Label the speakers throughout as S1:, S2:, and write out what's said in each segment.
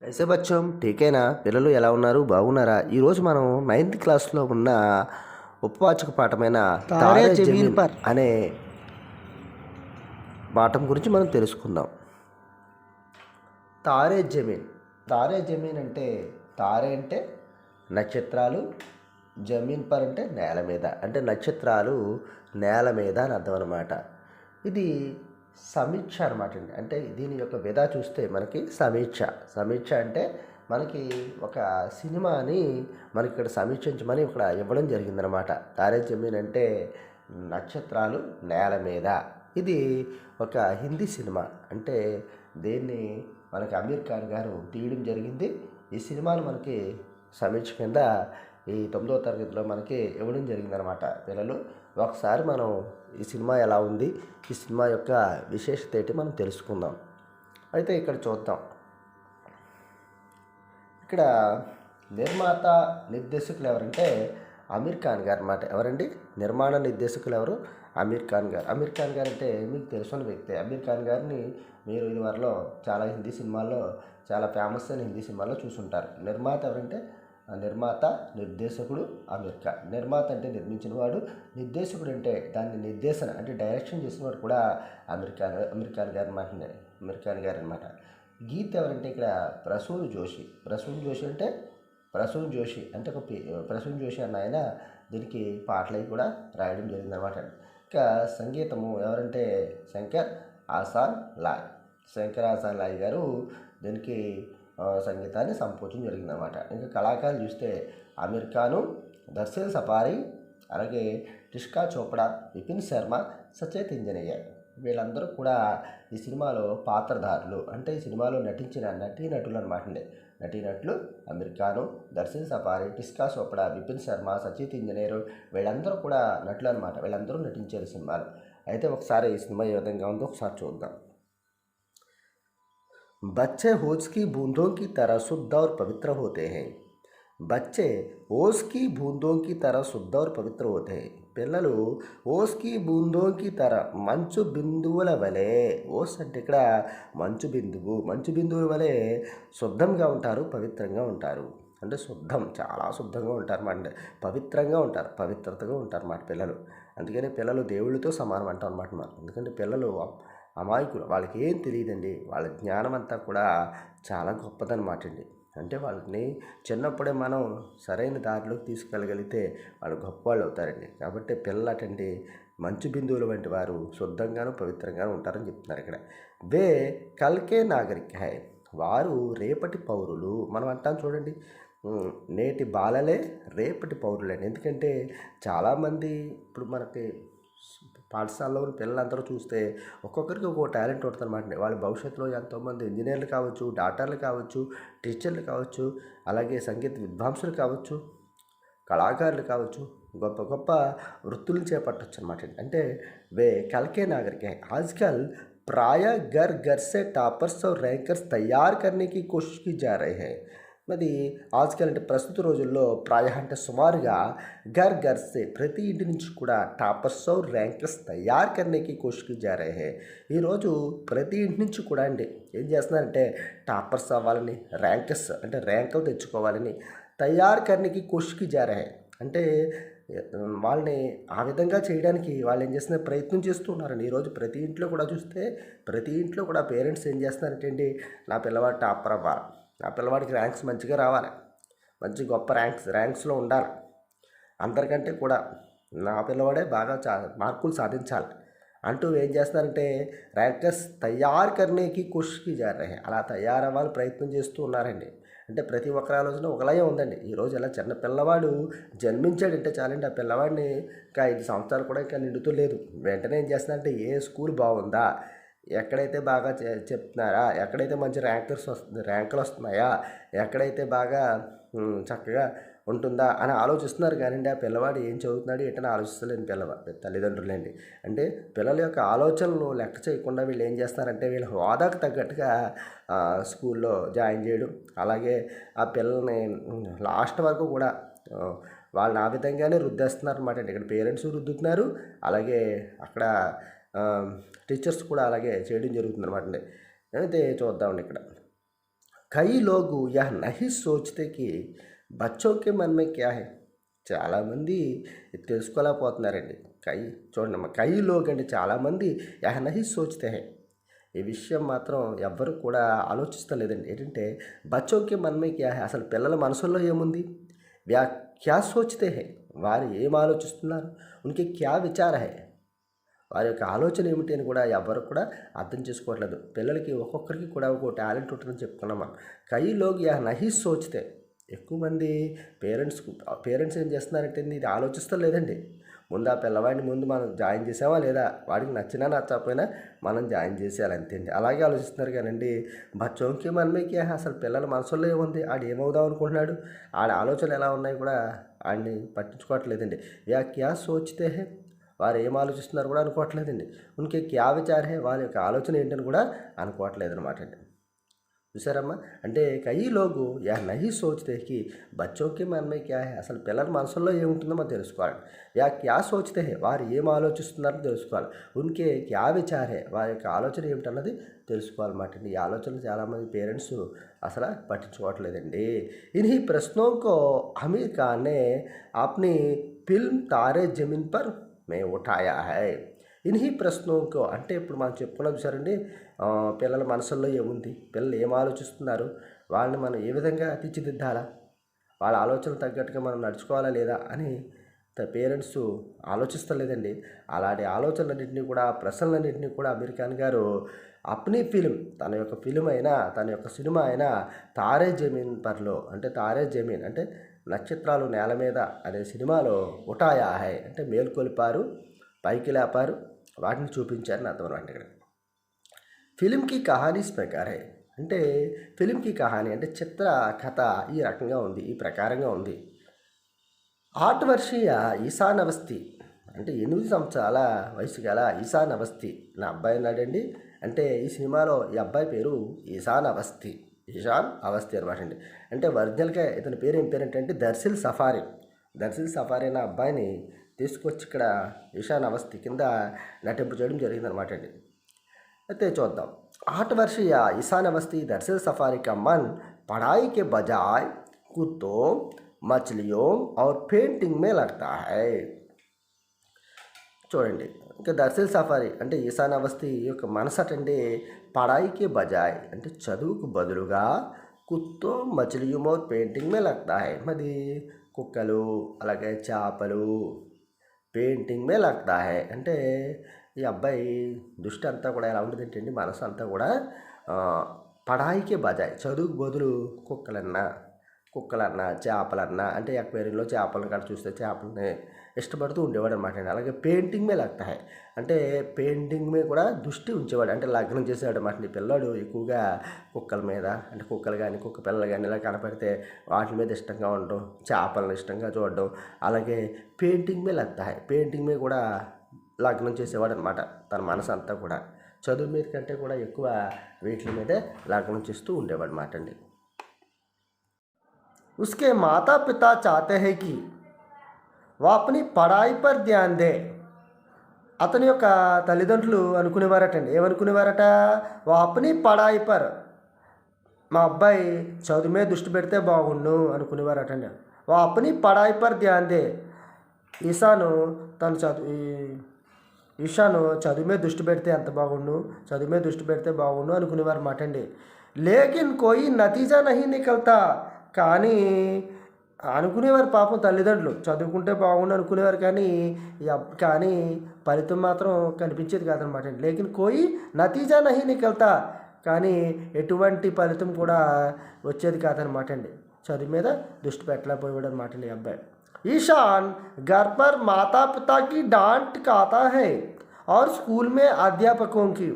S1: कैसे बच्चों ठीक है ना పిల్లలు ఎలా ఉన్నారు బాగున్నారా ఈరోజు మనం నైన్త్ క్లాస్లో ఉన్న ఉపవాచక పాఠమైన
S2: తారే
S1: తారే
S2: జమీన్
S1: జమీన్
S2: పర్
S1: అనే పాఠం గురించి మనం తెలుసుకుందాం. తారే జమీన్ తారే జమీన్ అంటే తారే అంటే నక్షత్రాలు, జమీన్ పర్ అంటే నేల మీద, అంటే నక్షత్రాలు నేల మీద అని అర్థం అనమాట. ఇది సమీక్ష అనమాట అండి. అంటే దీని యొక్క విధా చూస్తే మనకి సమీక్ష అంటే మనకి ఒక సినిమాని మనకి ఇక్కడ సమీక్షించమని ఇక్కడ ఇవ్వడం జరిగిందనమాట. తారే జమీన్ అంటే నక్షత్రాలు నేల మీద. ఇది ఒక హిందీ సినిమా. అంటే దీన్ని మనకి అమీర్ ఖాన్ గారు తీయడం జరిగింది. ఈ సినిమాను మనకి సమీక్ష కింద ఈ 9వ తరగతిలో మనకి ఇవ్వడం జరిగిందనమాట. పిల్లలు ఒకసారి మనం ఈ సినిమా ఎలా ఉంది, ఈ సినిమా యొక్క విశేషత ఏంటి మనం తెలుసుకుందాం. అయితే ఇక్కడ చూద్దాం. ఇక్కడ నిర్మాత నిర్దేశకులు ఎవరంటే అమీర్ ఖాన్ గారు అన్నమాట. ఎవరండి నిర్మాణ నిర్దేశకులు ఎవరు? అమీర్ ఖాన్ గారు. అమీర్ ఖాన్ గారు అంటే మీకు తెలిసిన వ్యక్తి. అమీర్ ఖాన్ గారిని మీరు ఇదివరలో చాలా హిందీ సినిమాల్లో, చాలా ఫేమస్ అయిన హిందీ సినిమాల్లో చూసుంటారు. నిర్మాత ఎవరంటే నిర్మాత నిర్దేశకుడు అమీర్ ఖాన్. నిర్మాత అంటే నిర్మించిన వాడు, నిర్దేశకుడు అంటే దాన్ని నిర్దేశన అంటే డైరెక్షన్ చేసిన వాడు కూడా అమీర్ ఖాన్ గారు అనమాట. గీత్ ఎవరంటే ఇక్కడ ప్రసూన్ జోషి. ప్రసూన్ జోషి ఒక ప్రసూన్ జోషి అన్న ఆయన దీనికి పాటలు కూడా రాయడం జరిగిందనమాట. ఇంకా సంగీతము ఎవరంటే శంకర్ ఆసాన్ లాయ్ గారు దీనికి సంగీతాన్ని సంపూర్చడం జరిగిందనమాట. ఇంకా కళాకారులు చూస్తే అమీర్ ఖాను, దర్శన్ సఫారీ, అలాగే టిష్కా చోప్డా, విపిన్ శర్మ, సచేత్ ఇంజనీయ వీళ్ళందరూ కూడా ఈ సినిమాలో పాత్రధారులు. అంటే ఈ సినిమాలో నటించిన నటీనటులు అనమాట అండి. నటీనటులు అమీర్ ఖాను, దర్శన్ సఫారీ, టిష్కా చోప్డా, విపిన్ శర్మ, సచేత్ ఇంజనీర్ వీళ్ళందరూ కూడా నటులు అనమాట. వీళ్ళందరూ నటించారు సినిమాలు. అయితే ఒకసారి ఈ సినిమా ఏ విధంగా ఉందో ఒకసారి చూద్దాం. बच्चे होश की बूंदों की तरह शुद्ध और पवित्र होते हैं. బచ్చే ఓస్కి బూందోంకి తర శుద్ధ और పవిత్ర होते हैं. పిల్లలు ఓస్కి బూందోంకి తర మంచు బిందువుల వలె, ఓస్ అంటే ఇక్కడ మంచు బిందువుల వలె శుద్ధంగా ఉంటారు, పవిత్రంగా ఉంటారు. అంటే శుద్ధం, చాలా శుద్ధంగా ఉంటారు అన్నమాట. పవిత్రంగా ఉంటారు, పవిత్రతగా ఉంటారు అన్నమాట పిల్లలు. అందుకని పిల్లలు దేవుళ్ళతో సమానం అంటాం అన్నమాట మనం. ఎందుకంటే పిల్లలు అమాయకులు, వాళ్ళకి ఏం తెలియదండి. వాళ్ళ జ్ఞానం అంతా కూడా చాలా గొప్పదన్నమాట అండి. అంటే వాళ్ళని చిన్నప్పుడే మనం సరైన దారిలోకి తీసుకెళ్ళగలిగితే వాళ్ళు గొప్పవాళ్ళు అవుతారండి. కాబట్టి పిల్లలు అటండి మంచు బిందువుల వంటి వారు శుద్ధంగాను పవిత్రంగాను ఉంటారని చెప్తున్నారు ఇక్కడ. వే కల్కే నాగరిక హై, వారు రేపటి పౌరులు. మనం అంటాం చూడండి, నేటి బాలలే రేపటి పౌరులండి. ఎందుకంటే చాలామంది ఇప్పుడు మనకి పాఠశాలలో పిల్లలందరూ చూస్తే ఒక్కొక్కరికి ఒక్కొక్క టాలెంట్ ఉంటుంది అనమాట. వాళ్ళ భవిష్యత్తులో ఎంతోమంది ఇంజనీర్లు కావచ్చు, డాక్టర్లు కావచ్చు, టీచర్లు కావచ్చు, అలాగే సంగీత విద్వాంసులు కావచ్చు, కళాకారులు కావచ్చు, గొప్ప గొప్ప వృత్తులను చేపట్టవచ్చు అనమాట. అంటే वे कल के नागरिक हैं. आजकल प्राय घर घर से टॉपर्स और रैंकर्स तैयार करने की कोशिश की जा रही है. మరి ఆజ్కల్ అంటే ప్రస్తుత రోజుల్లో ప్రాయ అంటే సుమారుగా ఘర్ ప్రతి ఇంటి నుంచి కూడా టాపర్స్ और ర్యాంకర్స్ తయారు కర్నేకి కోషికి జా రహే హై. ఈరోజు ప్రతి ఇంటి నుంచి కూడా అండి ఏం చేస్తున్నారంటే టాపర్స్ అవ్వాలని, ర్యాంకర్స్ అంటే ర్యాంకులు తెచ్చుకోవాలని తయారు కర్నేకి కోషికి జా రహే. అంటే వాళ్ళని ఆ విధంగా చేయడానికి వాళ్ళు ఏం చేస్తున్నారు, ప్రయత్నం చేస్తూ ఉన్నారండి. ఈరోజు ప్రతి ఇంట్లో కూడా చూస్తే, ప్రతి ఇంట్లో కూడా పేరెంట్స్ ఏం చేస్తున్నారంటే అండి, నా పిల్లవాడు టాపర్ అవ్వాలి, నా పిల్లవాడికి ర్యాంక్స్ మంచిగా రావాలి, మంచి గొప్ప ర్యాంక్స్లో ఉండాలి, అందరికంటే కూడా నా పిల్లవాడే బాగా మార్కులు సాధించాలి అంటూ ఏం చేస్తున్నారంటే ర్యాంకర్స్ తయారు కర్నేకి కోషికి జా రహే. అలా తయారవ్వాలి ప్రయత్నం చేస్తూ ఉన్నారండి. అంటే ప్రతి ఒక్కరి ఆలోచన ఒకలాగే ఉందండి. ఈరోజు ఇలా చిన్న పిల్లవాడు జన్మించాడంటే చాలండి, ఆ పిల్లవాడిని ఇంకా 5 సంవత్సరాలు కూడా ఇంకా నిండుతూ లేదు, వెంటనే ఏం చేస్తున్నారంటే ఏ స్కూల్ బాగుందా, ఎక్కడైతే బాగా చెప్తున్నారా, ఎక్కడైతే మంచి ర్యాంకులు వస్తున్నాయా, ఎక్కడైతే బాగా చక్కగా ఉంటుందా అని ఆలోచిస్తున్నారు. కానివ్వండి ఆ పిల్లవాడు ఏం చదువుతున్నాడు ఏంటని ఆలోచిస్తలేని తల్లిదండ్రులండి. అంటే పిల్లల యొక్క ఆలోచనలు లెక్క చేయకుండా వీళ్ళు ఏం చేస్తున్నారంటే వీళ్ళ హోదాకు తగ్గట్టుగా స్కూల్లో జాయిన్ చేయడం, అలాగే ఆ పిల్లల్ని లాస్ట్ వరకు కూడా వాళ్ళని ఆ విధంగానే రుద్దేస్తున్నారు అనమాట అండి. ఇక్కడ పేరెంట్స్ రుద్దుతున్నారు, అలాగే అక్కడ టీచర్స్ కూడా అలాగే చేయడం జరుగుతుంది అనమాట అండి. అయితే చూద్దామండి ఇక్కడ कई लोग यह नहीं सोचते कि बच्चों के मन में क्या है. చాలామంది ఇది తెలుసుకోలేకపోతున్నారండి. కై చూడండమ్మా, కై లోగ్ అంటే చాలామంది యహ నహీ సోచ్తే హై. ఈ విషయం మాత్రం ఎవ్వరు కూడా ఆలోచిస్తలేదండి. ఏంటంటే బచ్చోకి మనమే క్యా హై, అసలు పిల్లల మనసుల్లో ఏముంది, వ్యా క్యా సోచ్తే హై, వారు ఏం ఆలోచిస్తున్నారు, ఉనికి క్యా విచార హై, వారి యొక్క ఆలోచన ఏమిటి అని కూడా ఎవ్వరు కూడా అర్థం చేసుకోవట్లేదు. పిల్లలకి ఒక్కొక్కరికి కూడా ఒక టాలెంట్ ఉంటుందని చెప్పుకున్నాం మనం. కై లోగ్ యహ నహీ సోచ్తే, ఎక్కువ మంది పేరెంట్స్ ఏం చేస్తున్నారంటే ఇది ఆలోచిస్తలేదండి. ముందు ఆ పిల్లవాడిని ముందు మనం జాయిన్ చేసామా లేదా, వాడికి నచ్చినా నచ్చకపోయినా మనం జాయిన్ చేసేయాలి అంతే అండి. అలాగే ఆలోచిస్తున్నారు కానండి. బచ్చోంకి మనమేకి అసలు పిల్లల మనసుల్లో ఏముంది, ఆడు ఏమవుదాం అనుకుంటున్నాడు, ఆడ ఆలోచనలు ఎలా ఉన్నాయి కూడా ఆడిని పట్టించుకోవట్లేదండి. యా క్యా సోచితే హే, వారు ఏం ఆలోచిస్తున్నారు కూడా అనుకోవట్లేదండి. ఉనికి క్యా విచార్ హే, వారి యొక్క ఆలోచన ఏంటని కూడా అనుకోవట్లేదు అనమాట అండి. చూసారమ్మా, అంటే కई లోగు యా నహీ సోచ్తే కి బచ్చోకి మనమే క్యా హై, అసలు పిల్లల మనసుల్లో ఏముంటుందో మనం తెలుసుకోవాలి. యా క్యా సోచ్తే హై, వారు ఏం ఆలోచిస్తున్నారో తెలుసుకోవాలి. ఉన్కే క్యా విచార్ హై, వారి యొక్క ఆలోచన ఏమిటన్నది తెలుసుకోవాలన్నమాట అండి. ఈ ఆలోచనలు చాలామంది పేరెంట్స్ అసలు పట్టించుకోవట్లేదండి. ఇన్హీ ప్రశ్నోं को आमिर खान ने अपनी फिल्म तारे ज़मीन पर में उठाया है. ఇన్హీ ప్రశ్నోంకో అంటే ఇప్పుడు మనం చెప్పుకున్నాం చూసారండి, పిల్లల మనసుల్లో ఏముంది, పిల్లలు ఏం ఆలోచిస్తున్నారు, వాళ్ళని మనం ఏ విధంగా తీర్చిదిద్దాలా, వాళ్ళ ఆలోచనలు తగ్గట్టుగా మనం నడుచుకోవాలా లేదా అని పేరెంట్స్ ఆలోచిస్తలేదండి. అలాంటి ఆలోచనలన్నింటినీ కూడా, ప్రశ్నలన్నింటినీ కూడా అమీర్ ఖాన్ గారు అప్నీ ఫిలిం, తన యొక్క ఫిలిం అయినా తన యొక్క సినిమా అయినా తారే జమీన్ పర్లో, అంటే తారే జమీన్ అంటే నక్షత్రాలు నేల మీద అనే సినిమాలో ఉటాయా హై అంటే మేల్కొల్పారు, పైకి లేపారు, వాటిని చూపించారని అర్థం అనమాట. ఇక్కడ ఫిలింకి కహానీ ఇస్ ప్రకార్ హై అంటే ఫిలింకి కహానీ అంటే చిత్ర కథ ఈ రకంగా ఉంది, ఈ ప్రకారంగా ఉంది. 8 వర్షీయ ఈశాన్ అవస్థి అంటే 8 సంవత్సరాల వయసు గల ఈశాన్ అవస్థి నా అబ్బాయి ఉన్నాడండి. అంటే ఈ సినిమాలో ఈ అబ్బాయి పేరు ఈశాన్ అవస్థి, ఈశాన్ అవస్థి అనమాట అండి. అంటే ఒరిజినల్గా ఇతని పేరు ఏం పేరేంటంటే దర్శిల్ సఫారీ. దర్శిల్ సఫారీ అనే అబ్బాయిని తీసుకొచ్చి ఇక్కడ ఈశాన్ అవస్థి కింద నటింపు చేయడం జరిగిందనమాట అండి. అయితే చూద్దాం. 8 वर्षीय ईशान अवस्थी दरअसल सफारी का मन पढ़ाई के बजाय कुत्तों, मछलियों और पेंटिंग में लगता है. చూడండి, ఇంకా దర్శిల్ సఫారీ అంటే ఈశాన్ అవస్థి యొక్క మనసు అటండి పడాయికి బజాయ్ అంటే చదువుకు బదులుగా కుత్తో మచిలియం और పెయింటింగ్ మే लगता है, మరి కుక్కలు అలాగే చేపలు పెయింటింగ్ మే लगता है అంటే ఈ అబ్బాయి దృష్టి అంతా కూడా ఎలా ఉంటుంది ఏంటండి, మనసు అంతా కూడా పడాయికే బజాయ్ చదువుకు బదులు కుక్కలన్నా చేపలన్నా అంటే అక్వేరియంలో చేపలను కాడ చూస్తే చేపలని ఇష్టపడుతూ ఉండేవాడు అనమాట అండి. అలాగే పెయింటింగ్ మే लगता है అంటే పెయింటింగ్ మీద కూడా దృష్టి ఉంచేవాడు, అంటే లగ్నం చేసేవాడు అనమాట. ఈ పిల్లాడు ఎక్కువగా కుక్కల మీద అంటే కుక్కలు కానీ కుక్క పిల్లలు కానీ ఇలా కనపడితే వాటి మీద ఇష్టంగా ఉండడం, చేపలను ఇష్టంగా చూడడం, అలాగే పెయింటింగ్ మే लगता है పెయింటింగ్ మీద కూడా లగ్నం చేసేవాడు అనమాట. తన మనసు అంతా కూడా చదువు మీద కంటే కూడా ఎక్కువ వీటి మీదే లగ్నం చేస్తూ ఉండేవాడు అనమాట అండి. उसके माता पिता चाहते हैं कि वह अपनी पढ़ाई पर ध्यान दे. అతని యొక్క తల్లిదండ్రులు అనుకునేవారటండి, ఏమనుకునేవారట, వా అప్ని పడాయి పర్ మా అబ్బాయి చదువు మీద దృష్టి పెడితే బాగుండు అనుకునేవారటండి. వా అప్ని పడాయి పర్ ధ్యాన్ దే, ఈశాను చదువు మీద దృష్టి పెడితే ఎంత బాగుండు, చదువు మీద దృష్టి పెడితే బాగుండు అనుకునేవారు మాట అండి. లేకిన్ కోయి నతీజా నహీ నికల్తా, కానీ అనుకునేవారు పాపం తల్లిదండ్రులు చదువుకుంటే బాగుండు అనుకునేవారు, కానీ ఫలితం మాత్రం కనిపించేది కాదనమాట అండి. లేకిన్ కోయి నతీజా నహీ నికల్తా, కానీ ఎటువంటి ఫలితం కూడా వచ్చేది కాదనమాట అండి. చదువు మీద దృష్టి పెట్టలేకపోయాడు అనమాట అండి అబ్బాయి. ईशान घर पर माता पिता की डांट खाता है और स्कूल में अध्यापकों की.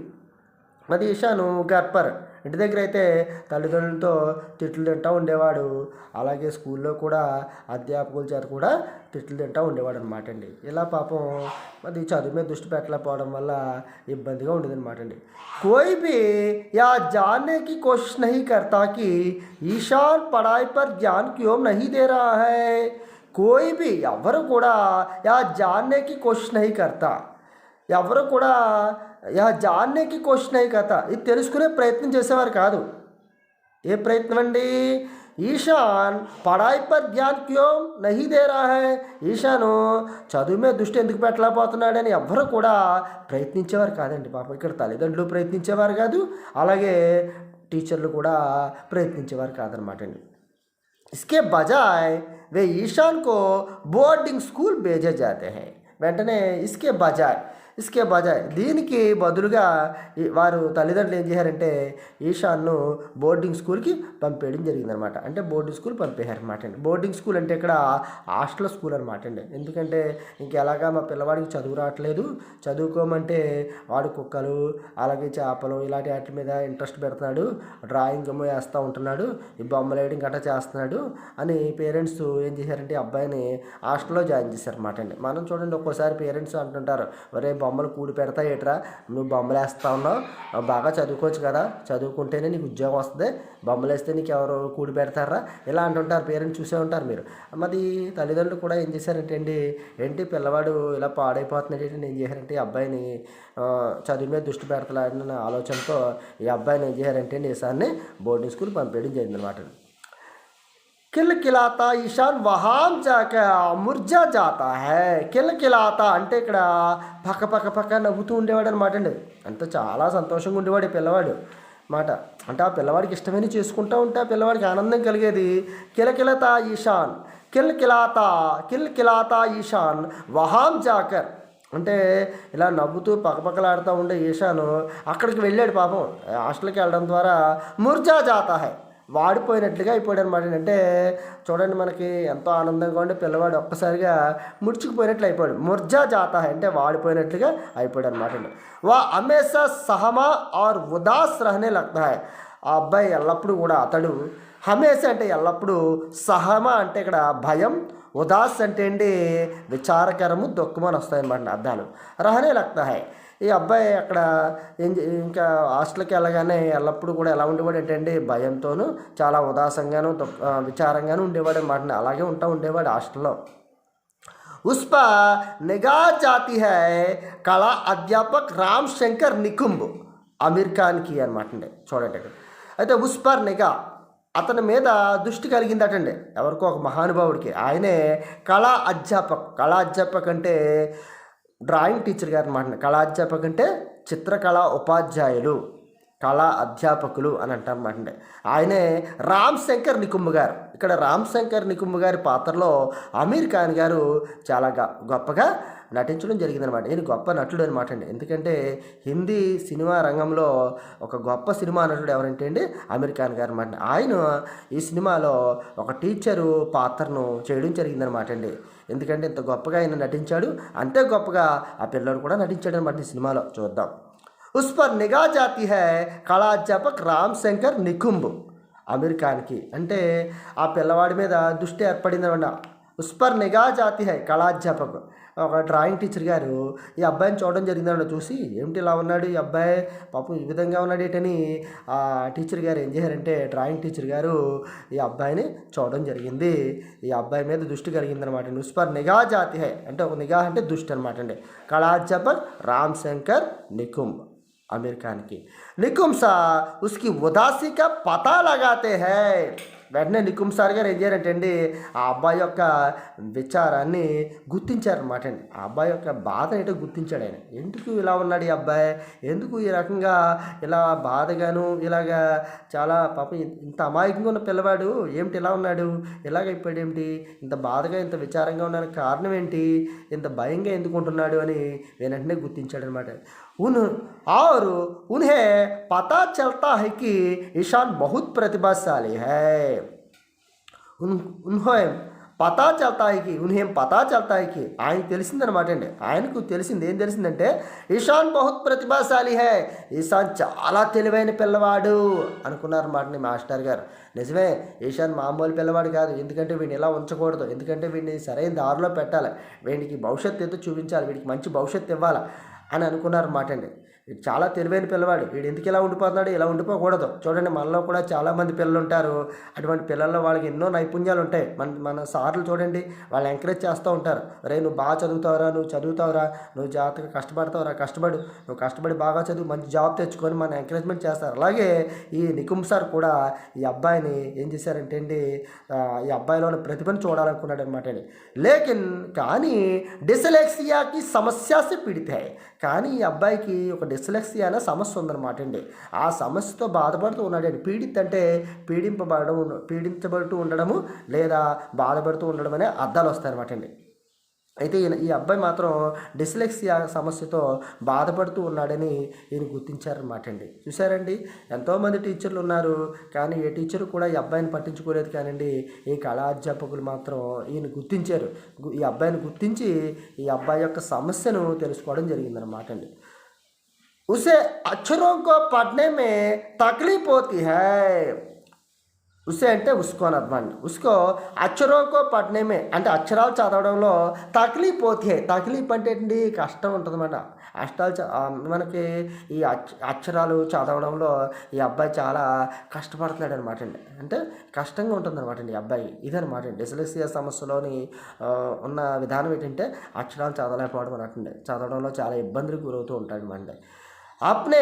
S1: మరి ఈశాను గర్పర్ ఇంటి దగ్గర అయితే తల్లిదండ్రులతో తిట్లు తింటూ ఉండేవాడు, అలాగే స్కూల్లో కూడా అధ్యాపకుల చేత కూడా తిట్లు తింటూ ఉండేవాడు అనమాట అండి. ఇలా పాపం మరి చదువు మీద దృష్టి పెట్టలేకపోవడం వల్ల ఇబ్బందిగా ఉండేది అనమాట అండి. कोई भी यह जानने की कोशिश नहीं करता कि ईशान पढ़ाई पर ध्यान क्यों नहीं दे रहा है. कोई भी ఎవరు కూడా యా జాన్నేకి కోషిష్ నహీ కర్తా, ఎవరు కూడా యా జాన్నేకి కోషిష్ నహీ కర్తా, ఇది తెలుసుకునే ప్రయత్నం చేసేవారు కాదు. ఏ ప్రయత్నం అండి? ఈశాన్ పढ़ाई पर ध्यान क्यों नहीं दे रहा है? ఈశాను చదువు మీద దృష్టి ఎందుకు పెట్టలేకపోతున్నాడని ఎవ్వరూ కూడా ప్రయత్నించేవారు కాదండి. పాపం ఇక్కడ తల్లిదండ్రులు ప్రయత్నించేవారు కాదు, అలాగే టీచర్లు కూడా ప్రయత్నించేవారు కాదనమాట అండి. इसके बजाय वे ईशान को बोर्डिंग स्कूल भेजे जाते हैं. వెంటనే ఇస్కే బజాయ్ దీనికి బదులుగా వారు తల్లిదండ్రులు ఏం చేశారంటే ఈశాన్ను బోర్డింగ్ స్కూల్కి పంపేయడం జరిగిందనమాట. అంటే బోర్డింగ్ స్కూల్ పంపేశారనమాట అండి. బోర్డింగ్ స్కూల్ అంటే ఇక్కడ హాస్టల్ స్కూల్ అనమాట అండి. ఎందుకంటే ఇంకెలాగా మా పిల్లవాడికి చదువు రావట్లేదు, చదువుకోమంటే వాడు కుక్కలు అలాగే చేపలు ఇలాంటి వాటి మీద ఇంట్రెస్ట్ పెడుతున్నాడు, డ్రాయింగ్ ఏమో వేస్తూ ఉంటున్నాడు, ఈ బొమ్మలు వేయడం గట్రా చేస్తున్నాడు అని పేరెంట్స్ ఏం చేశారంటే అబ్బాయిని హాస్టల్లో జాయిన్ చేశారనమాట అండి. మనం చూడండి ఒక్కోసారి పేరెంట్స్ అంటుంటారు, ఒరే బొమ్మలు కూడి పెడతా ఏట్రా, నువ్వు బొమ్మలు వేస్తా ఉన్నావు, బాగా చదువుకోవచ్చు కదా, చదువుకుంటేనే నీకు ఉద్యోగం వస్తుంది, బొమ్మలు వేస్తే నీకు ఎవరు కూడి పెడతారా ఇలా అంటుంటారు పేరెంట్స్, చూసే ఉంటారు మీరు. మరి తల్లిదండ్రులు కూడా ఏం చేశారంటే అండి, ఏంటి పిల్లవాడు ఇలా పాడైపోతున్నాడు ఏంటి, ఏం చేశారంటే ఈ అబ్బాయిని చదువు మీద దృష్టి పెడతలేడన్న ఆలోచనతో ఈ అబ్బాయిని ఏం చేశారంటే అండి ఈసారిని బోర్డింగ్ స్కూల్ పంపేయడం జరిగిందనమాట. కిలకిలాతా ఈశాన్ వహాం జాక ముర్జా జాతా హై. కిలకిలాతా అంటే ఇక్కడ పక్క నవ్వుతూ ఉండేవాడు అనమాట అండి. అంత చాలా సంతోషంగా ఉండేవాడు ఈ పిల్లవాడు మాట. అంటే ఆ పిల్లవాడికి ఇష్టమైన చేసుకుంటూ ఉంటే ఆ పిల్లవాడికి ఆనందం కలిగేది. కిలకిలతా ఈశాన్ కిలకిలాతా ఈశాన్ వహాం జాకర్ అంటే ఇలా నవ్వుతూ పక్కలాడుతూ ఉండే ఈశాను అక్కడికి వెళ్ళాడు. పాపం హాస్టల్కి వెళ్ళడం ద్వారా ముర్జా జాతా హై వాడిపోయినట్లుగా అయిపోయాడు అనమాట. అంటే చూడండి మనకి ఎంతో ఆనందంగా ఉండే పిల్లవాడు ఒక్కసారిగా ముడుచుకుపోయినట్లు అయిపోయాడు. ముర్జా జాతా అంటే వాడిపోయినట్లుగా అయిపోయాడు అనమాట. వా హమేషా సహమా ఆర్ ఉదాస్ రహనే లగ్తా హై. ఆ అబ్బాయి ఎల్లప్పుడూ కూడా అతడు హమేషా అంటే ఎల్లప్పుడూ, సహమా అంటే ఇక్కడ భయం, ఉదాస్ అంటే అండి విచారకరము దుఃఖము అని వస్తాయన్నమాట అర్థాలు. రహనే లగ్తా హై ఈ అబ్బాయి అక్కడ ఇంకా హాస్టల్కి వెళ్ళగానే ఎల్లప్పుడూ కూడా ఎలా ఉండేవాడు ఏంటంటే భయంతోనూ చాలా ఉదాసంగాను విచారంగాను ఉండేవాడు అన్నమాట. అలాగే ఉండేవాడు హాస్టల్లో. ఉస్ప నిఘా జాతి హై కళా అధ్యాపక్ రామ్ శంకర్ నికుంబ్ అమీర్ ఖాన్కి అనమాట అండి. చూడండి అయితే ఉస్పర్ నిఘా అతని మీద దృష్టి కలిగిందటండి ఎవరికో ఒక మహానుభావుడికి. ఆయనే కళా అధ్యాపక్ అంటే డ్రాయింగ్ టీచర్ గారు అనమాట. కళా అధ్యాపక్ అంటే చిత్రకళా ఉపాధ్యాయులు, కళా అధ్యాపకులు అని అంటారు అన్నమాట. ఆయనే రామ్ శంకర్ నికుంబ్ గారు. ఇక్కడ రామ్ శంకర్ నికుంబ్ గారి పాత్రలో అమీర్ ఖాన్ గారు చాలా గొప్పగా నటించడం జరిగిందనమాట. ఈయన గొప్ప నటుడు అనమాట అండి. ఎందుకంటే హిందీ సినిమా రంగంలో ఒక గొప్ప సినిమా నటుడు ఎవరంటే అండి అమీర్ ఖాన్ గారు అనమాట. ఆయన ఈ సినిమాలో ఒక టీచరు పాత్రను చేయడం జరిగిందనమాట అండి. ఎందుకంటే ఇంత గొప్పగా ఆయన నటించాడు, అంతే గొప్పగా ఆ పిల్లలు కూడా నటించాడు అనమాట ఈ సినిమాలో. చూద్దాం. ఉస్ పర్ నిఘా జాతి హై కళా అధ్యాపక్ రామ్ శంకర్ నికుంబ్ అమీర్ ఖాన్కి. అంటే ఆ పిల్లవాడి మీద దృష్టి ఏర్పడింది అనమాట. ఉస్ పర్ నిఘా జాతి హై కళా అధ్యాపక్ ఒక డ్రాయింగ్ టీచర్ గారు ఈ అబ్బాయిని చూడడం జరిగిందన్న. చూసి ఏమిటి ఇలా ఉన్నాడు ఈ అబ్బాయి, పాపం ఈ విధంగా ఉన్నాడు ఏంటని ఆ టీచర్ గారు ఏం చేశారంటే డ్రాయింగ్ టీచర్ గారు ఈ అబ్బాయిని చూడడం జరిగింది. ఈ అబ్బాయి మీద దృష్టి కలిగిందనమాట. ఉస్ పర్ నిఘా జాతి హై అంటే ఒక నిఘా అంటే దృష్టి అనమాట అండి. కళాధ్యాపక్ రామ్ శంకర్ నికుంబ్ आमिर खान की। निकुम सा उसकी उदासी का पता लगाते हैं। వెంటనే నికుమ్ సార్ గారు ఏం చేయారంటే అండి ఆ అబ్బాయి యొక్క విచారాన్ని గుర్తించారనమాట అండి. ఆ అబ్బాయి యొక్క బాధ ఏంటో గుర్తించాడు ఆయన. ఎందుకు ఇలా ఉన్నాడు ఈ అబ్బాయి, ఎందుకు ఈ రకంగా ఇలా బాధగాను ఇలాగా చాలా పాపం ఇంత అమాయకంగా ఉన్న పిల్లవాడు ఏమిటి ఇలా ఉన్నాడు, ఇలాగైపోయాడు ఏమిటి, ఇంత బాధగా ఇంత విచారంగా ఉండడానికి కారణం ఏంటి, ఇంత భయంగా ఎందుకు ఉంటున్నాడు అని వెంటనే గుర్తించాడు అనమాట. और उन्हें पता चलता है कि ईशान बहुत प्रतिभाशाली है। उन्हें పతా చల్తాయికి ఉన్హేం పతా చల్తాయికి ఆయనకు తెలిసిందనమాట అండి. ఆయనకు తెలిసింది ఏం తెలిసిందంటే ఈశాన్ బహుత్ ప్రతిభాశాలి హై, ఈశాన్ చాలా తెలివైన పిల్లవాడు అనుకున్నారన్నమాట మాస్టర్ గారు. నిజమే, ఈశాన్ మామూలు పిల్లవాడు కాదు, ఎందుకంటే వీడిని ఇలా ఉంచకూడదు, ఎందుకంటే వీడిని సరైన దారిలో పెట్టాలి, వీడికి భవిష్యత్తు ఏదో చూపించాలి, వీడికి మంచి భవిష్యత్తు ఇవ్వాలి అని అనుకున్నారన్నమాట అండి. వీడు చాలా తెలివైన పిల్లవాడు, వీడు ఎందుకు ఇలా ఉండిపోతున్నాడు, ఇలా ఉండిపోకూడదు. చూడండి మనలో కూడా చాలామంది పిల్లలు ఉంటారు, అటువంటి పిల్లల్లో వాళ్ళకి ఎన్నో నైపుణ్యాలు ఉంటాయి. మన సార్లు చూడండి వాళ్ళు ఎంకరేజ్ చేస్తూ ఉంటారు, రే నువ్వు బాగా చదువుతావురా, నువ్వు చదువుతావురా, నువ్వు జాగ్రత్తగా కష్టపడతావురా, నువ్వు కష్టపడి బాగా చదువు, మంచి జాబ్ తెచ్చుకొని మన ఎంకరేజ్మెంట్ చేస్తారు. అలాగే ఈ నికుమ్ సార్ కూడా ఈ అబ్బాయిని ఏం చేశారంటే అండి, ఈ అబ్బాయిలోని ప్రతిభను చూడాలనుకున్నాడు అనమాట అండి. లేకిన్ కానీ డిస్లెక్సియాకి సమస్యసి పీడితే, కానీ ఈ అబ్బాయికి ఒక డిస్లెక్సియా అనే సమస్య ఉందన్నమాట అండి. ఆ సమస్యతో బాధపడుతూ ఉన్నాడండి. పీడిత్ అంటే పీడించబడుతూ ఉండడము లేదా బాధపడుతూ ఉండడం అనే అర్థాలు వస్తాయన్నమాట అండి. అయితే ఈ అబ్బాయి మాత్రం డిస్లెక్సియా సమస్యతో బాధపడుతూ ఉన్నాడని ఈయన గుర్తించారనమాట అండి. చూసారండి, ఎంతోమంది టీచర్లు ఉన్నారు, కానీ ఏ టీచరు కూడా ఈ అబ్బాయిని పట్టించుకోలేదు. కానండి ఈ కళాధ్యాపకులు మాత్రం ఈయన గుర్తించారు. ఈ అబ్బాయిని గుర్తించి ఈ అబ్బాయి యొక్క సమస్యను తెలుసుకోవడం జరిగిందనమాట అండి. उसे अक्षरों को पढ़ने में तकलीफ होती है. ఉసే అంటే ఉస్కో అని అర్థం అండి. ఉస్కో అక్షరోకో పఠనమే అంటే అక్షరాలు చదవడంలో తక్లీఫ్ పోతే, తక్లీఫ్ అంటే ఏంటి, కష్టం ఉంటుందన్నమాట. మనకి ఈ అక్షరాలు చదవడంలో ఈ అబ్బాయి చాలా కష్టపడుతున్నాడు అనమాట అండి. అంటే కష్టంగా ఉంటుందన్నమాట అండి ఈ అబ్బాయి. ఇదనమాట అండి డిస్లెక్సియా సమస్యలోని ఉన్న విధానం ఏంటంటే అక్షరాలు చదవలేకపోవడం అనమాట. చదవడంలో చాలా ఇబ్బందులకు గురవుతూ ఉంటాడు అనమాట. अपने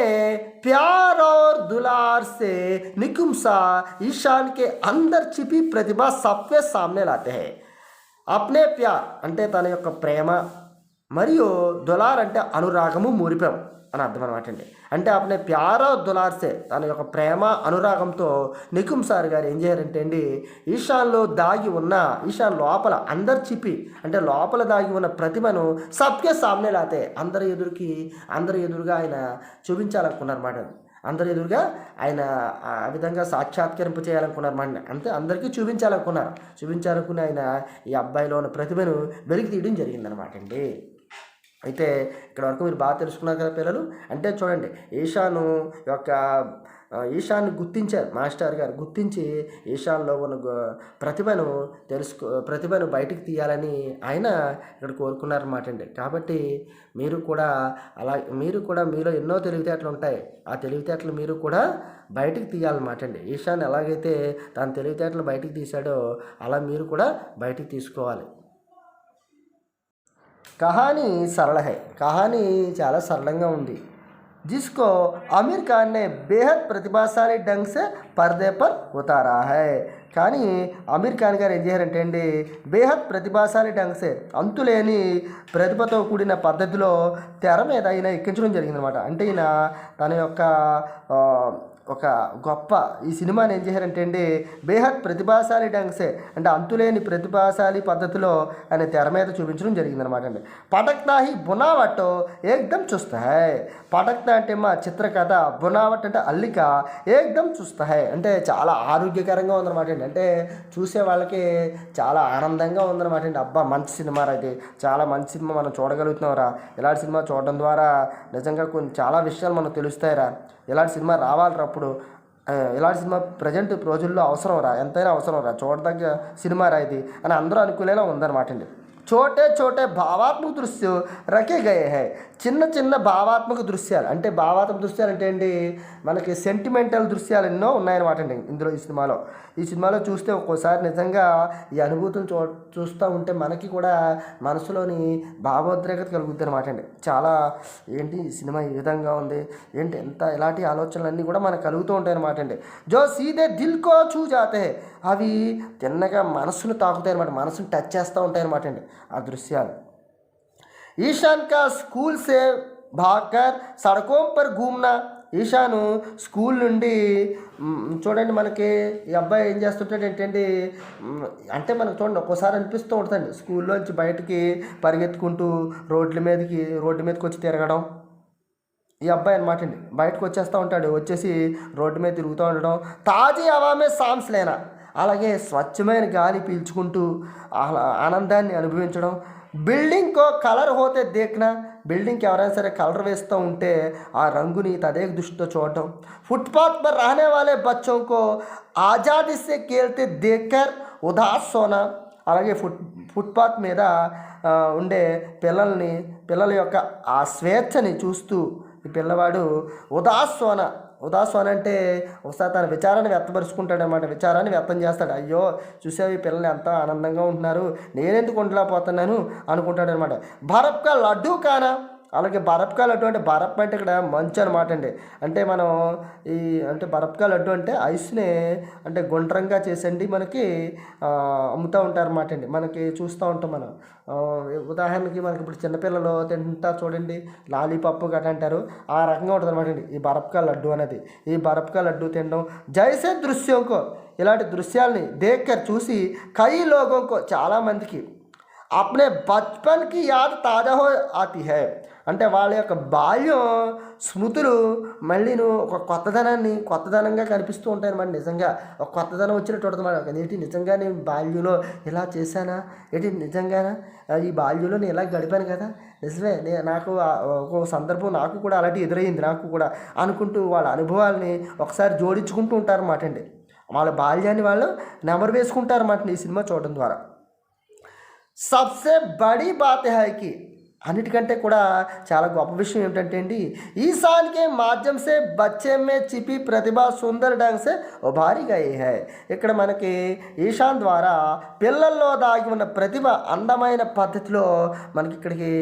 S1: प्यार और दुलार से निकुम सा ईशान के अंदर छिपी प्रतिभा सबके सामने लाते हैं. अपने प्यार అంటే తన యొక్క ప్రేమ మరియు దులార్ అంటే అనురాగము, మురిపెం అని అర్థం అనమాట అండి. అంటే అప్నే ప్యార దులార్సే తన యొక్క ప్రేమ అనురాగంతో నికుమ్ సార్ గారు ఏం చేయారంటే అండి, ఈశాన్లో దాగి ఉన్న, ఈశాన్ లోపల అందరు చిపి అంటే లోపల దాగి ఉన్న ప్రతిభను సబ్కే సామ్నే లాతే అందరి ఎదురుగా ఆయన చూపించాలనుకున్నారన్నమాట. అందరి ఎదురుగా ఆయన ఆ విధంగా సాక్షాత్కరింప చేయాలనుకున్నారు. అంతే అందరికీ చూపించాలనుకుని ఆయన ఈ అబ్బాయిలో ఉన్న ప్రతిభను వెలికి తీయడం జరిగిందనమాట అండి. అయితే ఇక్కడ వరకు మీరు బాగా తెలుసుకున్నారు కదా పిల్లలు. అంటే చూడండి, ఈశాన్ని గుర్తించారు మాస్టర్ గారు. గుర్తించి ఈశాన్లో ఉన్న ప్రతిభను బయటికి తీయాలని ఆయన ఇక్కడ కోరుకున్నారన్నమాట అండి. కాబట్టి మీరు కూడా మీలో ఎన్నో తెలివితేటలు ఉంటాయి. ఆ తెలివితేటలు మీరు కూడా బయటికి తీయాలన్నమాట అండి. ఈశాన్ ఎలాగైతే తన తెలివితేటలు బయటికి తీశాడో అలా మీరు కూడా బయటికి తీసుకోవాలి. कहानी सरल है, कहानी చాలా సరళంగా ఉంది. जिसको आमिर खान ने बेहद प्रतिभाशाली ढंग से पर्दे पर उतारा है. కానీ ఆమిర్ ఖాన్ గారు ఏం చేశారంటే అండి, బేహద్ ప్రతిభాశాలి ఢంగ్సే అంతులేని ప్రతిభతో కూడిన పద్ధతిలో తెర మీద ఈయన ఎక్కించడం జరిగిందనమాట. అంటే ఈయన తన యొక్క ఒక గొప్ప ఈ సినిమాని ఏం చేశారంటే అండి, బేహద్ ప్రతిభాశాలి ఢంగ్సే అంటే అంతులేని ప్రతిభాశాలి పద్ధతిలో ఆయన తెర మీద చూపించడం జరిగిందనమాట అండి. పటక్తా హీ బునావట్ ఏకదమ్ చూస్తా హై. పటక్తా అంటే మా చిత్రకథ, బునావట్ అంటే అల్లిక, ఏకదమ్ చూస్తా హై అంటే చాలా ఆరోగ్యకరంగా ఉందన్నమాట అండి. అంటే చూసే వాళ్ళకి చాలా ఆనందంగా ఉందన్నమాట అండి. అబ్బా మంచి సినిమా అయితే, చాలా మంచి సినిమా మనం చూడగలుగుతున్నాంరా, ఇలాంటి సినిమా చూడడం ద్వారా నిజంగా చాలా విషయాలు మనకు తెలుస్తాయిరా, ఇలాంటి సినిమా రావాలిరా, అప్పుడు ఇలాంటి సినిమా ప్రజెంట్ రోజుల్లో అవసరం రా, ఎంతైనా అవసరం రా, చూడదగ్గ సినిమా రా ఇది అని అందరూ అనుకునేలా ఉందన్నమాట అండి. छोटे छोटे भावात्मक दृश्य रखे गए हैं. చిన్న భావాత్మక దృశ్యాలు అంటే అంటే ఏంటి, మనకి సెంటిమెంటల్ దృశ్యాలు ఎన్నో ఉన్నాయన్నమాట అండి ఇందులో. ఈ సినిమాలో చూస్తే ఒక్కోసారి నిజంగా ఈ అనుభూతులు చూస్తూ ఉంటే మనకి కూడా మనసులోని భావోద్రేకత కలుగుతుంది అనమాట అండి. చాలా ఏంటి ఈ సినిమా ఈ విధంగా ఉంది ఏంటి, ఇలాంటి ఆలోచనలన్నీ కూడా మనకు కలుగుతూ ఉంటాయి అనమాట అండి. జో సీదే దిల్ కో చూ జాతే, అవి తిన్నగా మనసును తాకుతాయి అనమాట, మనసును టచ్ చేస్తూ ఉంటాయి అనమాట అండి ఆ దృశ్యాలు. ईशान का स्कूल से भागकर सड़कों पर घूमना. ఈశాను స్కూల్ నుండి చూడండి, మనకి ఈ అబ్బాయి ఏం చేస్తుంటాడు ఏంటండి అంటే మనకు చూడండి ఒక్కోసారి అనిపిస్తూ ఉంటుందండి, స్కూల్లోంచి బయటికి పరిగెత్తుకుంటూ రోడ్డు మీదకి వచ్చి తిరగడం. ఈ అబ్బాయి అనమాట అండి బయటకు వచ్చేస్తూ ఉంటాడు, వచ్చేసి రోడ్డు మీద తిరుగుతూ ఉండడం. తాజీ హవామే సాంస్ లేనా, అలాగే స్వచ్ఛమైన గాలి పీల్చుకుంటూ ఆనందాన్ని అనుభవించడం. బిల్డింగ్ కో కలర్ హోతే దేఖ్నా, బిల్డింగ్కి ఎవరైనా సరే కలర్ వేస్తూ ఉంటే ఆ రంగుని తదేక దృష్టితో చూడటం. ఫుట్పాత్ పర్ రహనే వాలే బచ్చోं को ఆజాదీ సే ఖేల్తే దేఖ్కర్ ఉదాస్ హోనా, అలాగే ఫుట్పాత్ మీద ఉండే పిల్లల యొక్క ఆ స్వేచ్ఛని చూస్తూ ఈ పిల్లవాడు ఉదాస్వాన ఉదాస్వాన అంటే ఒకసారి తన విచారాన్ని వ్యక్తపరుచుకుంటాడు అనమాట. విచారాన్ని వ్యక్తం చేస్తాడు. అయ్యో చూసావు ఈ పిల్లలు ఎంత ఆనందంగా ఉంటున్నారు, నేనెందుకు ఉండలేకపోతున్నాను అనుకుంటాడు అనమాట. బరఫ్కా లడ్డూ కానా. అలాగే బరఫ్కా లడ్డు అంటే బరఫ్ అంటే ఇక్కడ మంచు అనమాట అండి. అంటే మనం ఈ అంటే బరఫ్కా లడ్డు అంటే ఐస్ని అంటే గుండ్రంగా చేసండి మనకి అమ్ముతూ ఉంటారన్నమాట అండి. మనకి చూస్తూ ఉంటాం మనం. ఉదాహరణకి మనకి ఇప్పుడు చిన్నపిల్లలు తింటా చూడండి, లాలీపప్పు గట్ట అంటారు, ఆ రకంగా ఉంటుంది అనమాట అండి ఈ బరఫ్కా లడ్డు అనేది. ఈ బరఫ్కా లడ్డు తినడం జైసే దృశ్యంకో, ఇలాంటి దృశ్యాల్ని దేక్కర్ చూసి కై లోగోంకో చాలామందికి అప్నే బచ్పన్కి యాద్ తాజా హో ఆతి హై. అంటే వాళ్ళ యొక్క బాల్యం స్మృతులు మళ్ళీను ఒక కొత్తదనంగా కనిపిస్తూ ఉంటాయి అన్నమాట. నిజంగా ఒక కొత్తదనం వచ్చినట్టు ఉంటుంది అన్నమాట. ఏంటి నిజంగా నేను బాల్యంలో ఇలా చేశానా, ఏంటి నిజంగానా ఈ బాల్యంలో నేను ఇలా గడిపాను కదా, నిజమే నాకు ఒక సందర్భం నాకు కూడా అలాంటి ఎదురయ్యింది నాకు కూడా అనుకుంటూ వాళ్ళ అనుభవాల్ని ఒకసారి జోడించుకుంటూ ఉంటారన్నమాట అండి. వాళ్ళ బాల్యాన్ని వాళ్ళు నెమరు వేసుకుంటారన్నమాట ఈ సినిమా చూడడం ద్వారా. సబ్సే బడీ బాత్ హై కి, అన్నిటికంటే కూడా చాలా గొప్ప విషయం ఏమిటంటే అండి, ఈశాన్ కే మాధ్యం సే బచ్చే మే చిపి ప్రతిభ సుందర ఢంగ్ సే ఉభారి గయి హై. ఇక్కడ మనకి ఈశాన్ ద్వారా పిల్లల్లో దాగి ఉన్న ప్రతిభ అందమైన పద్ధతిలో మనకి ఇక్కడికి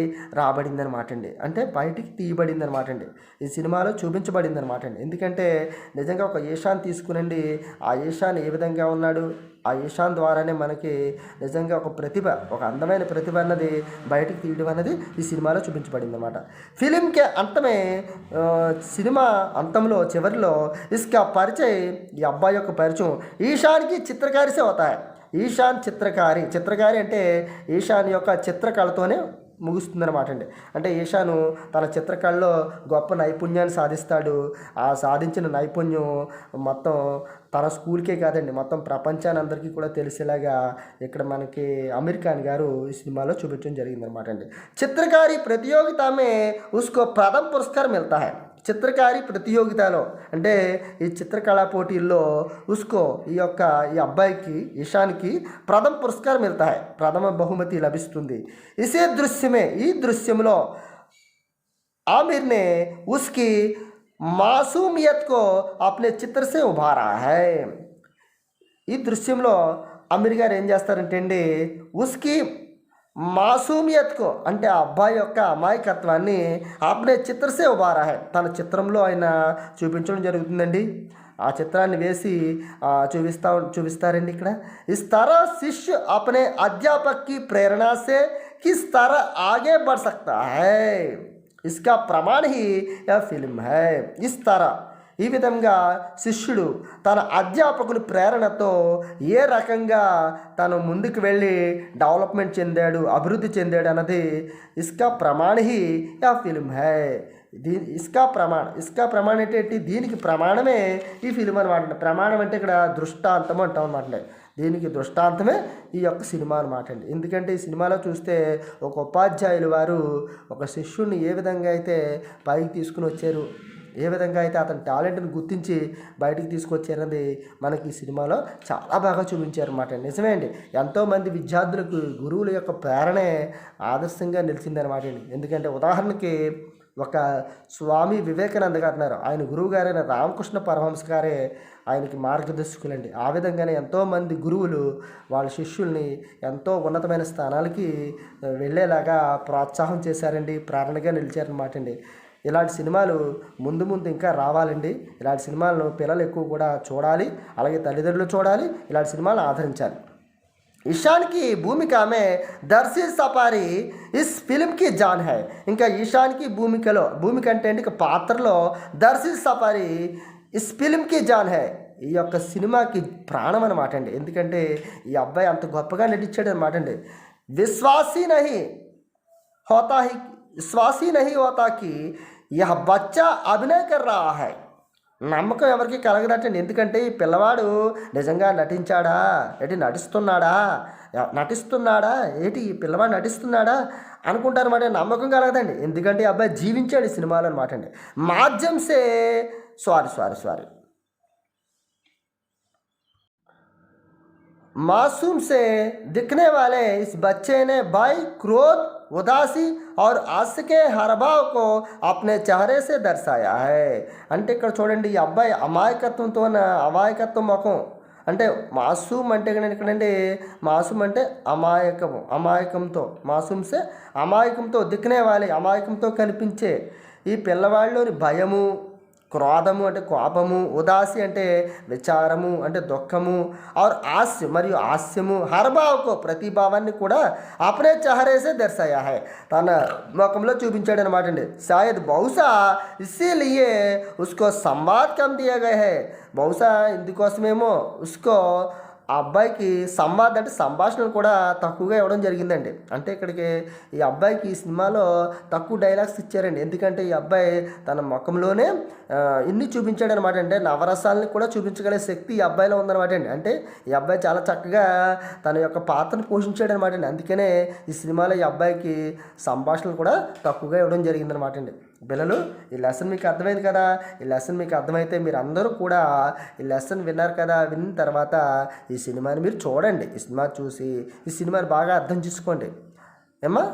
S1: రాబడింది అనమాట అండి. అంటే బయటికి తీయబడింది అనమాట అండి, ఈ సినిమాలో చూపించబడింది అనమాట అండి. ఎందుకంటే నిజంగా ఒక ఈశాన్ తీసుకునండి, ఆ ఈశాన్ ఏ విధంగా ఉన్నాడు, ఆ ఈశాన్ ద్వారానే మనకి నిజంగా ఒక ప్రతిభ, ఒక అందమైన ప్రతిభ అన్నది బయటికి తీయడం అన్నది ఈ సినిమాలో చూపించబడింది అనమాట. ఫిలింకే అంతమే సినిమా అంతంలో చివరిలో ఇస్కా పరిచయం, ఈ అబ్బాయి యొక్క పరిచయం ఈశాన్కి చిత్రకారిసే అవుతాయి. ఈశాన్ చిత్రకారి అంటే ఈశాన్ యొక్క చిత్రకళతోనే ముగుస్తుందన్నమాట అండి. అంటే ఈశాను తన చిత్రకళలో గొప్ప నైపుణ్యాన్ని సాధిస్తాడు. ఆ సాధించిన నైపుణ్యం మొత్తం తన స్కూల్కే కాదండి, మొత్తం ప్రపంచాన్ని అందరికీ కూడా తెలిసేలాగా ఇక్కడ మనకి అమీర్ ఖాన్ గారు ఈ సినిమాలో చూపించడం జరిగిందనమాట అండి. చిత్రకారి ప్రతియోగితామే ఉస్కో ప్రథమ పురస్కారం మిల్తా హై. చిత్రకారి ప్రతియోగితలో అంటే ఈ చిత్రకళా పోటీల్లో ఉస్కో ఈ అబ్బాయికి ఈశాన్కి ప్రథమ పురస్కారం మిల్తా హై, ప్రథమ బహుమతి లభిస్తుంది. ఇసే దృశ్యమే, ఈ దృశ్యంలో ఆమిర్నే ఉస్కి మాసూమియత్ కో అప్నే చిత్ర సే ఉభారా హై. ఈ దృశ్యంలో అమీర్ గారు ఏం చేస్తారంటే అండి, ఉస్కి మాసూమియత్కో అంటే ఆ అబ్బాయి యొక్క అమాయకత్వాన్ని ఆప్నే చిత్రసే ఉభారా హై, తన చిత్రంలో ఆయన చూపించడం జరుగుతుందండి. ఆ చిత్రాన్ని వేసి చూపిస్తారండి ఇక్కడ. ఇస్ తరహ శిష్య అప్నే అధ్యాపక్ కి ప్రేరణ సే కిస్ తరహ ఆగే బఢ్ సక్తా హై, ఇస్కా ప్రమాణ హీ యా ఫిల్మ్ హై. ఇస్ తరహ ఈ విధంగా శిష్యుడు తన అధ్యాపకుని ప్రేరణతో ఏ రకంగా తను ముందుకు వెళ్ళి డెవలప్మెంట్ చెందాడు, అభివృద్ధి చెందాడు అన్నది ఇస్కా ప్రమాణ హీ యా ఫిల్మ్ హై. ఇస్కా ప్రమాణ అంటే దీనికి ప్రమాణమే ఈ ఫిల్మ్ అనమాట. ప్రమాణం అంటే ఇక్కడ దృష్టాంతం అంటాం అనమాట. దీనికి దృష్టాంతమే ఈ యొక్క సినిమా అనమాట అండి. ఎందుకంటే ఈ సినిమాలో చూస్తే ఒక ఉపాధ్యాయులు వారు ఒక శిష్యుడిని ఏ విధంగా అయితే పైకి తీసుకుని వచ్చారు, ఏ విధంగా అయితే అతని టాలెంట్ని గుర్తించి బయటికి తీసుకొచ్చారన్నది మనకి ఈ సినిమాలో చాలా బాగా చూపించారన్నమాట. నిజమే అండి, ఎంతోమంది విద్యార్థులకు గురువుల యొక్క ప్రేరణే ఆదర్శంగా నిలిచిందనమాట అండి. ఎందుకంటే ఉదాహరణకి ఒక స్వామి వివేకానంద గారు ఉన్నారు, ఆయన గురువు గారైన రామకృష్ణ పరమహంస గారే ఆయనకి మార్గదర్శకులండి. ఆ విధంగానే ఎంతోమంది గురువులు వాళ్ళ శిష్యుల్ని ఎంతో ఉన్నతమైన స్థానాలకి వెళ్ళేలాగా ప్రోత్సాహం చేశారండి, ప్రేరణగా నిలిచారనమాట అండి. ఇలాంటి సినిమాలు ముందు ఇంకా రావాలండి. ఇలాంటి సినిమాలను పిల్లలు ఎక్కువ కూడా చూడాలి, అలాగే తల్లిదండ్రులు చూడాలి, ఇలాంటి సినిమాలను ఆదరించాలి. ईशान की भूमिका में दर्शी सफारी इस फिल्म की जान है. ఇంకా ఈశాన్ की భూమిక అంటే ఇక పాత్రలో దర్శీ సఫారీ ఇస్ ఫిల్మ్కి జాన్ హై, ఈ యొక్క సినిమాకి ప్రాణం అనమాట అండి. ఎందుకంటే ఈ అబ్బాయి అంత గొప్పగా నటించాడు అనమాట అండి. విశ్వాసీ నహీ హోతా కి యహ్ బచ్చా అభినయ కర్ రహా హై. నమ్మకం ఎవరికి కలగనట్టండి. ఎందుకంటే ఈ పిల్లవాడు నిజంగా నటిస్తున్నాడా ఏంటి ఈ పిల్లవాడు నటిస్తున్నాడా అనుకుంటారన్నమాట. నమ్మకం కలగదండి, ఎందుకంటే ఈ అబ్బాయి జీవించాడు ఈ సినిమాలో అనమాట అండి. మాధ్యంసే సారీ मासूम से दिखने वाले इस बच्चे ने भाई क्रोध ఉదాసి और हास्य के हर भाव को अपने चेहरे से दर्शाया है అంటే ఇక్కడ చూడండి ఈ అబ్బాయి అమాయకత్వం ముఖం అంటే మాసూమ్ అంటే ఇక్కడండి మాసూమ్ అంటే అమాయకంతో మాసూమ్సే అమాయకంతో దిక్కునే వాలి అమాయకంతో కనిపించే ఈ పిల్లవాళ్ళలోని భయము క్రోధము అంటే కోపము ఉదాసి అంటే విచారము అంటే దుఃఖము और మరియు హాస్యము హర్భావకు ప్రతి భావాన్ని కూడా అప్నే చహరేసే దర్శాయా హై తన ముఖంలో చూపించాడు అనమాట అండి शायद బహుశా ఇसीलिए उसको संवाद कम दिया गया है బహుశా ఇందుకోసమేమో ఉస్కో ఆ అబ్బాయికి అంటే సంభాషణలు కూడా తక్కువగా ఇవ్వడం జరిగిందండి అంటే ఇక్కడికి ఈ అబ్బాయికి ఈ సినిమాలో తక్కువ డైలాగ్స్ ఇచ్చారండి ఎందుకంటే ఈ అబ్బాయి తన ముఖంలోనే ఇన్ని చూపించాడు అనమాట అంటే నవరసాలని కూడా చూపించగలిగే శక్తి ఈ అబ్బాయిలో ఉందన్నమాట అండి అంటే ఈ అబ్బాయి చాలా చక్కగా తన యొక్క పాత్రను పోషించాడు అనమాట అండి అందుకనే ఈ సినిమాలో ఈ అబ్బాయికి సంభాషణలు కూడా తక్కువగా ఇవ్వడం జరిగిందనమాట అండి పిల్లలు ఈ లెసన్ మీకు అర్థమైంది కదా ఈ లెసన్ మీకు అర్థమైతే మీరు అందరూ కూడా ఈ లెసన్ విన్నారు కదా విన్న తర్వాత ఈ సినిమాని మీరు చూడండి ఈ సినిమా చూసి ఈ సినిమాని బాగా అర్థం చేసుకోండి ఏమ్మా